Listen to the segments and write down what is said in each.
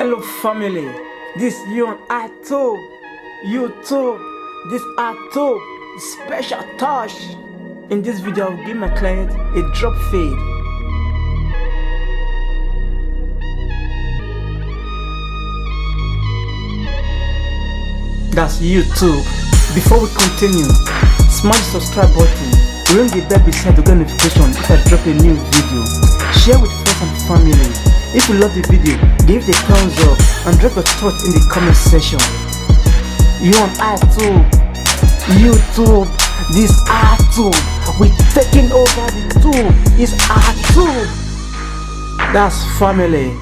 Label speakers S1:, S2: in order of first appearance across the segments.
S1: Hello family, this you on YouTube, this YouTube special touch. In this video I'll give my client a drop fade. That's YouTube. Before we continue, smash the subscribe button, ring the bell beside to get notification if I drop a new video. Share with friends and family. If you love the video, give the thumbs up and drop your thoughts in the comment section. You on YouTube, this YouTube, we taking over the tube. It's YouTube. That's family.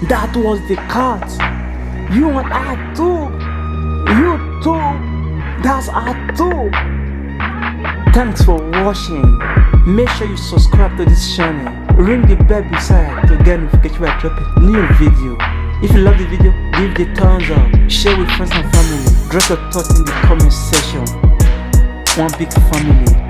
S1: That was the cat. You and I too. You too. That's I too. Thanks for watching. Make sure you subscribe to this channel. Ring the bell beside to get notification when I drop a new video. If you love the video, give it a thumbs up. Share with friends and family. Drop your thoughts in the comment section. One big family.